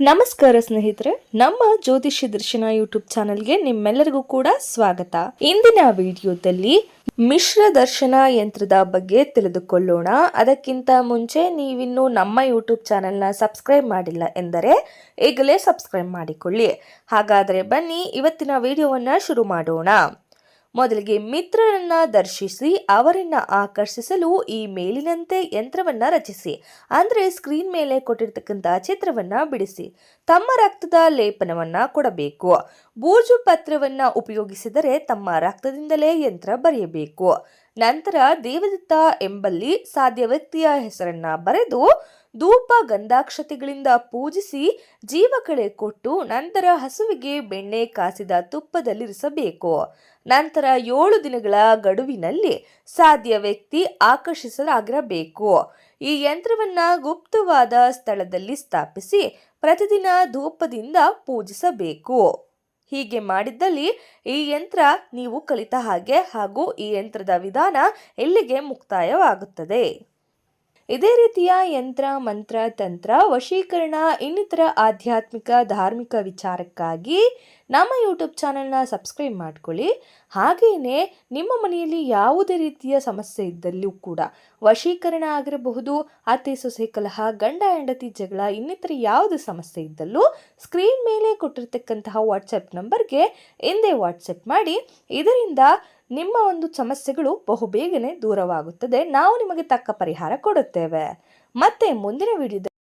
ನಮಸ್ಕಾರ ಸ್ನೇಹಿತರೆ, ನಮ್ಮ ಜ್ಯೋತಿಷ್ಯ ದರ್ಶನ ಯೂಟ್ಯೂಬ್ ಚಾನೆಲ್ಗೆ ನಿಮ್ಮೆಲ್ಲರಿಗೂ ಕೂಡ ಸ್ವಾಗತ. ಇಂದಿನ ವಿಡಿಯೋದಲ್ಲಿ ಮಿಶ್ರ ದರ್ಶನ ಯಂತ್ರದ ಬಗ್ಗೆ ತಿಳಿದುಕೊಳ್ಳೋಣ. ಅದಕ್ಕಿಂತ ಮುಂಚೆ ನೀವಿನ್ನು ನಮ್ಮ ಯೂಟ್ಯೂಬ್ ಚಾನೆಲ್ನ ಸಬ್ಸ್ಕ್ರೈಬ್ ಮಾಡಿಲ್ಲ ಎಂದರೆ ಈಗಲೇ ಸಬ್ಸ್ಕ್ರೈಬ್ ಮಾಡಿಕೊಳ್ಳಿ. ಹಾಗಾದರೆ ಬನ್ನಿ ಇವತ್ತಿನ ವಿಡಿಯೋವನ್ನ ಶುರು ಮಾಡೋಣ. ಮೊದಲಿಗೆ ಮಿತ್ರರನ್ನ ದರ್ಶಿಸಿ ಅವರನ್ನ ಆಕರ್ಷಿಸಲು ಈ ಮೇಲಿನಂತೆ ಯಂತ್ರವನ್ನ ರಚಿಸಿ. ಅಂದ್ರೆ ಸ್ಕ್ರೀನ್ ಮೇಲೆ ಕೊಟ್ಟಿರ್ತಕ್ಕಂಥ ಚಿತ್ರವನ್ನ ಬಿಡಿಸಿ. ತಮ್ಮ ರಕ್ತದ ಲೇಪನವನ್ನ ಕೊಡಬೇಕು. ಬೂಜು ಪತ್ರವನ್ನ ಉಪಯೋಗಿಸಿದರೆ ತಮ್ಮ ರಕ್ತದಿಂದಲೇ ಯಂತ್ರ ಬರೆಯಬೇಕು. ನಂತರ ದೇವದತ್ತ ಎಂಬಲ್ಲಿ ಸಾಧ್ಯ ವ್ಯಕ್ತಿಯ ಹೆಸರನ್ನ ಬರೆದು ಧೂಪ ಗಂಧಾಕ್ಷತೆಗಳಿಂದ ಪೂಜಿಸಿ ಜೀವಕಳೆ ಕೊಟ್ಟು ನಂತರ ಹಸುವಿಗೆ ಬೆಣ್ಣೆ ಕಾಸಿದ ತುಪ್ಪದಲ್ಲಿರಿಸಬೇಕು. ನಂತರ 7 ದಿನಗಳ ಗಡುವಿನಲ್ಲಿ ಸಾಧ್ಯ ವ್ಯಕ್ತಿ ಆಕರ್ಷಿಸಲಾಗಿರಬೇಕು. ಈ ಯಂತ್ರವನ್ನ ಗುಪ್ತವಾದ ಸ್ಥಳದಲ್ಲಿ ಸ್ಥಾಪಿಸಿ ಪ್ರತಿದಿನ ಧೂಪದಿಂದ ಪೂಜಿಸಬೇಕು. ಹೀಗೆ ಮಾಡಿದ್ದಲ್ಲಿ ಈ ಯಂತ್ರ ನೀವು ಕಲಿತ ಹಾಗೆ ಹಾಗೂ ಈ ಯಂತ್ರದ ವಿಧಾನ ಇಲ್ಲಿಗೆ ಮುಕ್ತಾಯವಾಗುತ್ತದೆ. ಇದೇ ರೀತಿಯ ಯಂತ್ರ, ಮಂತ್ರ, ತಂತ್ರ, ವಶೀಕರಣ ಇನ್ನಿತರ ಆಧ್ಯಾತ್ಮಿಕ ಧಾರ್ಮಿಕ ವಿಚಾರಕ್ಕಾಗಿ ನಮ್ಮ ಯೂಟ್ಯೂಬ್ ಚಾನೆಲ್ನ ಸಬ್ಸ್ಕ್ರೈಬ್ ಮಾಡ್ಕೊಳ್ಳಿ. ಹಾಗೆಯೇ ನಿಮ್ಮ ಮನೆಯಲ್ಲಿ ಯಾವುದೇ ರೀತಿಯ ಸಮಸ್ಯೆ ಇದ್ದಲ್ಲೂ ಕೂಡ ವಶೀಕರಣ ಆಗಿರಬಹುದು, ಅತ್ತೆ ಸೊಸೆ ಕಲಹ, ಗಂಡ ಹೆಂಡತಿ ಜಗಳ ಇನ್ನಿತರ ಯಾವುದೇ ಸಮಸ್ಯೆ ಇದ್ದಲ್ಲೂ ಸ್ಕ್ರೀನ್ ಮೇಲೆ ಕೊಟ್ಟಿರ್ತಕ್ಕಂತಹ ವಾಟ್ಸಪ್ ನಂಬರ್ಗೆ ಎಂದೇ ವಾಟ್ಸಪ್ ಮಾಡಿ. ಇದರಿಂದ ನಿಮ್ಮ ಒಂದು ಸಮಸ್ಯೆಗಳು ಬಹುಬೇಗನೆ ದೂರವಾಗುತ್ತದೆ. ನಾವು ನಿಮಗೆ ತಕ್ಕ ಪರಿಹಾರ ಕೊಡುತ್ತೇವೆ. ಮತ್ತೆ ಮುಂದಿನ ವಿಡಿಯೋದಲ್ಲಿ